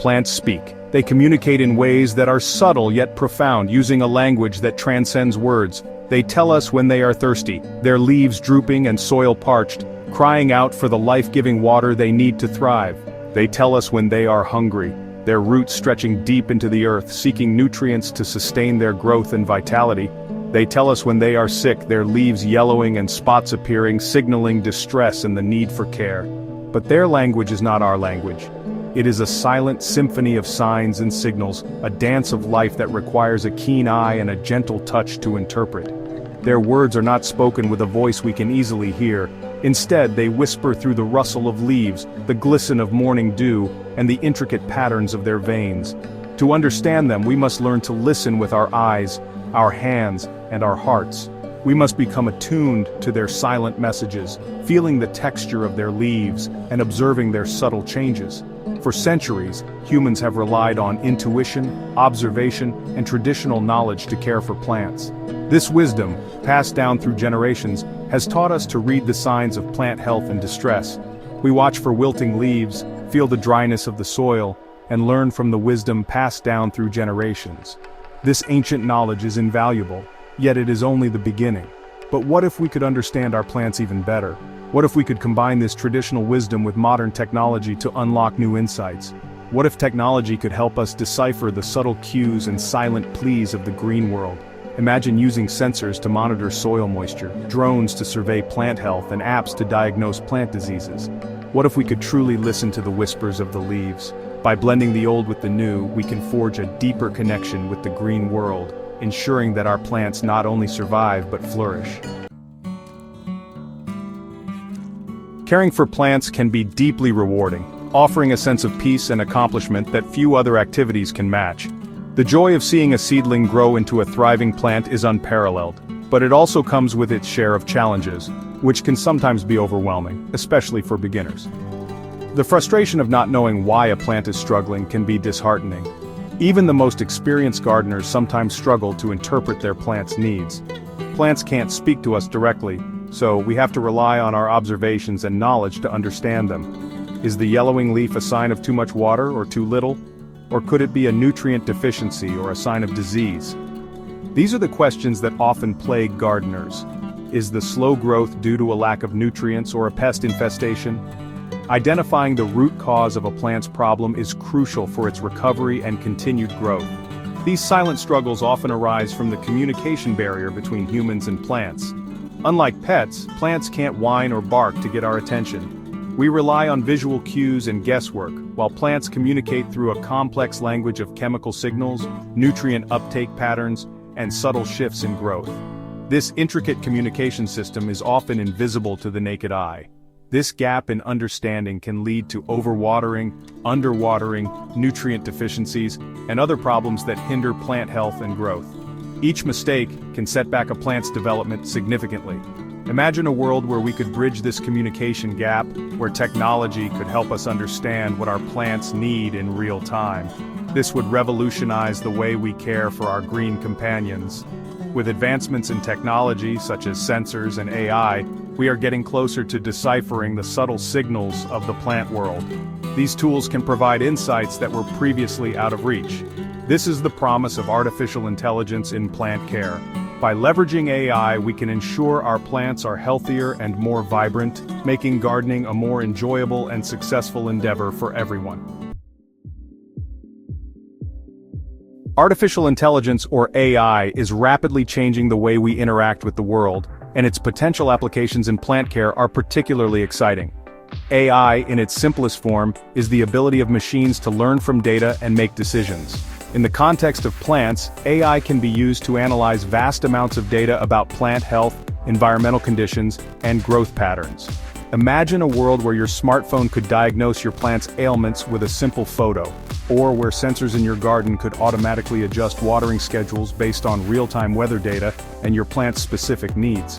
Plants speak. They communicate in ways that are subtle yet profound, using a language that transcends words. They tell us when they are thirsty, their leaves drooping and soil parched, crying out for the life-giving water they need to thrive. They tell us when they are hungry, their roots stretching deep into the earth, seeking nutrients to sustain their growth and vitality. They tell us when they are sick, their leaves yellowing and spots appearing, signaling distress and the need for care. But their language is not our language. It is a silent symphony of signs and signals, a dance of life that requires a keen eye and a gentle touch to interpret. Their words are not spoken with a voice we can easily hear. Instead, they whisper through the rustle of leaves, the glisten of morning dew, and the intricate patterns of their veins. To understand them, we must learn to listen with our eyes, our hands, and our hearts. We must become attuned to their silent messages, feeling the texture of their leaves, and observing their subtle changes. For centuries, humans have relied on intuition, observation, and traditional knowledge to care for plants. This wisdom, passed down through generations, has taught us to read the signs of plant health and distress. We watch for wilting leaves, feel the dryness of the soil, and learn from the wisdom passed down through generations. This ancient knowledge is invaluable, yet it is only the beginning. But what if we could understand our plants even better? What if we could combine this traditional wisdom with modern technology to unlock new insights? What if technology could help us decipher the subtle cues and silent pleas of the green world? Imagine using sensors to monitor soil moisture, drones to survey plant health, and apps to diagnose plant diseases. What if we could truly listen to the whispers of the leaves? By blending the old with the new, we can forge a deeper connection with the green world, ensuring that our plants not only survive but flourish. Caring for plants can be deeply rewarding, offering a sense of peace and accomplishment that few other activities can match. The joy of seeing a seedling grow into a thriving plant is unparalleled, but it also comes with its share of challenges, which can sometimes be overwhelming, especially for beginners. The frustration of not knowing why a plant is struggling can be disheartening. Even the most experienced gardeners sometimes struggle to interpret their plants' needs. Plants can't speak to us directly, so we have to rely on our observations and knowledge to understand them. Is the yellowing leaf a sign of too much water or too little? Or could it be a nutrient deficiency or a sign of disease? These are the questions that often plague gardeners. Is the slow growth due to a lack of nutrients or a pest infestation? Identifying the root cause of a plant's problem is crucial for its recovery and continued growth. These silent struggles often arise from the communication barrier between humans and plants. Unlike pets, plants can't whine or bark to get our attention. We rely on visual cues and guesswork, while plants communicate through a complex language of chemical signals, nutrient uptake patterns, and subtle shifts in growth. This intricate communication system is often invisible to the naked eye. This gap in understanding can lead to overwatering, underwatering, nutrient deficiencies, and other problems that hinder plant health and growth. Each mistake can set back a plant's development significantly. Imagine a world where we could bridge this communication gap, where technology could help us understand what our plants need in real time. This would revolutionize the way we care for our green companions. With advancements in technology such as sensors and AI, we are getting closer to deciphering the subtle signals of the plant world. These tools can provide insights that were previously out of reach. This is the promise of artificial intelligence in plant care. By leveraging AI, we can ensure our plants are healthier and more vibrant, making gardening a more enjoyable and successful endeavor for everyone. Artificial intelligence, or AI, is rapidly changing the way we interact with the world, and its potential applications in plant care are particularly exciting. AI, in its simplest form, is the ability of machines to learn from data and make decisions. In the context of plants, AI can be used to analyze vast amounts of data about plant health, environmental conditions, and growth patterns. Imagine a world where your smartphone could diagnose your plant's ailments with a simple photo, or where sensors in your garden could automatically adjust watering schedules based on real-time weather data and your plant's specific needs.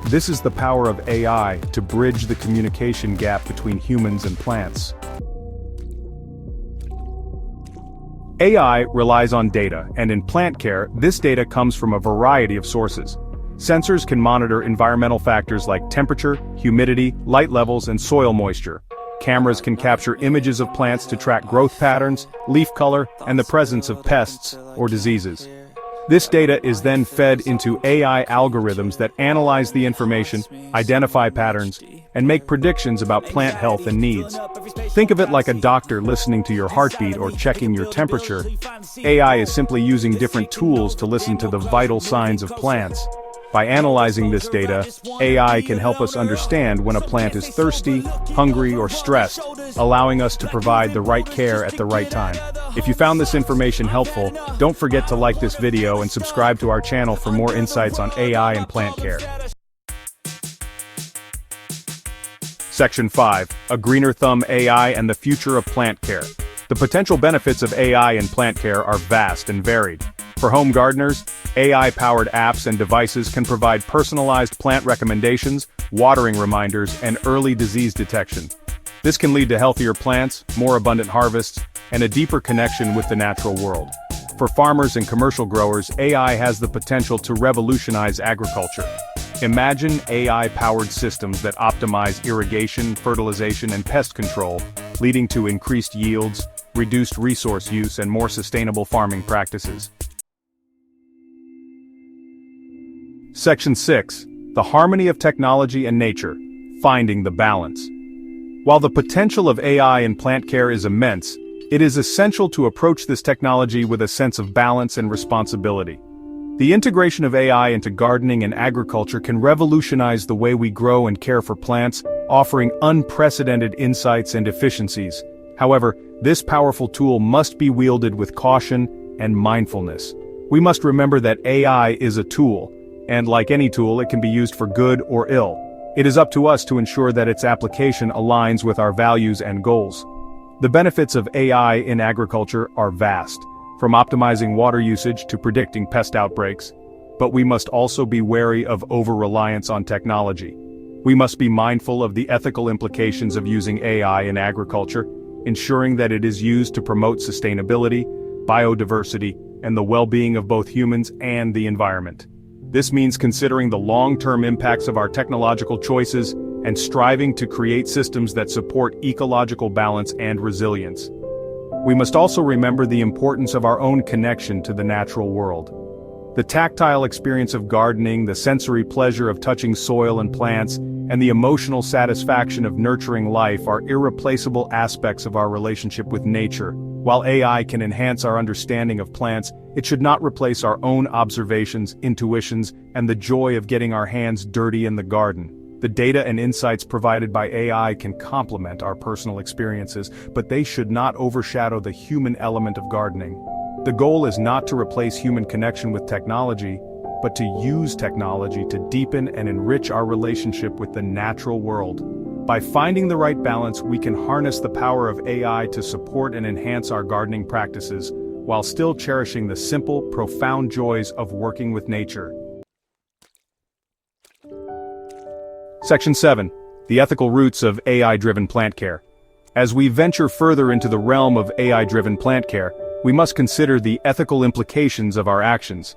This is the power of AI to bridge the communication gap between humans and plants. AI relies on data, and in plant care, this data comes from a variety of sources. Sensors can monitor environmental factors like temperature, humidity, light levels, and soil moisture. Cameras can capture images of plants to track growth patterns, leaf color, and the presence of pests or diseases. This data is then fed into AI algorithms that analyze the information, identify patterns, and make predictions about plant health and needs. Think of it like a doctor listening to your heartbeat or checking your temperature. AI is simply using different tools to listen to the vital signs of plants. By analyzing this data, AI can help us understand when a plant is thirsty, hungry, or stressed, allowing us to provide the right care at the right time. If you found this information helpful, don't forget to like this video and subscribe to our channel for more insights on AI and plant care. Section 5. A Greener Thumb: AI and the Future of Plant Care. The potential benefits of AI in plant care are vast and varied. For home gardeners, AI-powered apps and devices can provide personalized plant recommendations, watering reminders, and early disease detection. This can lead to healthier plants, more abundant harvests, and a deeper connection with the natural world. For farmers and commercial growers, AI has the potential to revolutionize agriculture. Imagine AI-powered systems that optimize irrigation, fertilization, and pest control, leading to increased yields, reduced resource use, and more sustainable farming practices. Section 6. The Harmony of Technology and Nature: Finding the Balance. While the potential of AI in plant care is immense, it is essential to approach this technology with a sense of balance and responsibility. The integration of AI into gardening and agriculture can revolutionize the way we grow and care for plants, offering unprecedented insights and efficiencies. However, this powerful tool must be wielded with caution and mindfulness. We must remember that AI is a tool, and like any tool, it can be used for good or ill. It is up to us to ensure that its application aligns with our values and goals. The benefits of AI in agriculture are vast, from optimizing water usage to predicting pest outbreaks. But we must also be wary of over-reliance on technology. We must be mindful of the ethical implications of using AI in agriculture, ensuring that it is used to promote sustainability, biodiversity, and the well-being of both humans and the environment. This means considering the long-term impacts of our technological choices and striving to create systems that support ecological balance and resilience. We must also remember the importance of our own connection to the natural world. The tactile experience of gardening, the sensory pleasure of touching soil and plants, and the emotional satisfaction of nurturing life are irreplaceable aspects of our relationship with nature. While AI can enhance our understanding of plants, it should not replace our own observations, intuitions, and the joy of getting our hands dirty in the garden. The data and insights provided by AI can complement our personal experiences, but they should not overshadow the human element of gardening. The goal is not to replace human connection with technology, but to use technology to deepen and enrich our relationship with the natural world. By finding the right balance, we can harness the power of AI to support and enhance our gardening practices, while still cherishing the simple, profound joys of working with nature. Section 7. The Ethical Roots of AI-Driven Plant Care. As we venture further into the realm of AI-driven plant care, we must consider the ethical implications of our actions.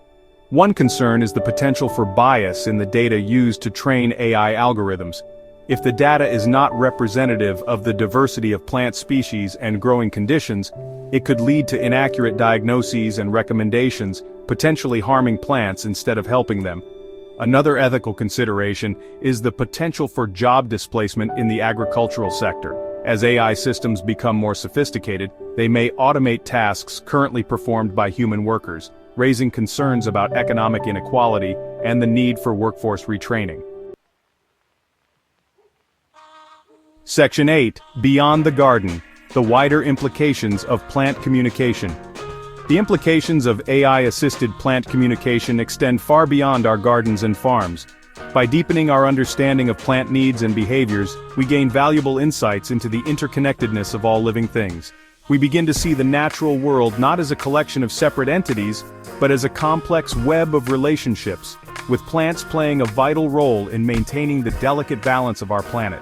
One concern is the potential for bias in the data used to train AI algorithms. If the data is not representative of the diversity of plant species and growing conditions, it could lead to inaccurate diagnoses and recommendations, potentially harming plants instead of helping them. Another ethical consideration is the potential for job displacement in the agricultural sector. As AI systems become more sophisticated, they may automate tasks currently performed by human workers, raising concerns about economic inequality and the need for workforce retraining. Section 8. Beyond the Garden: The Wider Implications of Plant Communication. The implications of AI-assisted plant communication extend far beyond our gardens and farms. By deepening our understanding of plant needs and behaviors, we gain valuable insights into the interconnectedness of all living things. We begin to see the natural world not as a collection of separate entities, but as a complex web of relationships, with plants playing a vital role in maintaining the delicate balance of our planet.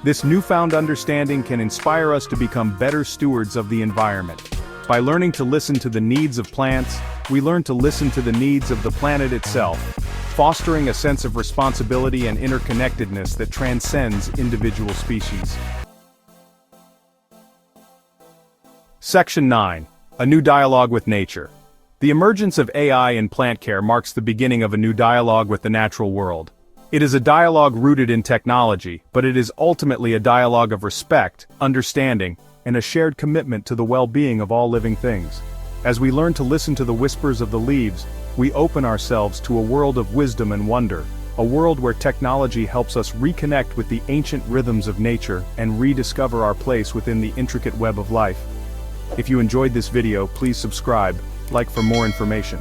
This newfound understanding can inspire us to become better stewards of the environment. By learning to listen to the needs of plants, we learn to listen to the needs of the planet itself, fostering a sense of responsibility and interconnectedness that transcends individual species. Section 9. A new dialogue with nature. The emergence of AI in plant care marks the beginning of a new dialogue with the natural world. It is a dialogue rooted in technology, but it is ultimately a dialogue of respect, understanding, and a shared commitment to the well-being of all living things. As we learn to listen to the whispers of the leaves, we open ourselves to a world of wisdom and wonder, a world where technology helps us reconnect with the ancient rhythms of nature and rediscover our place within the intricate web of life. If you enjoyed this video, please subscribe, like for more information.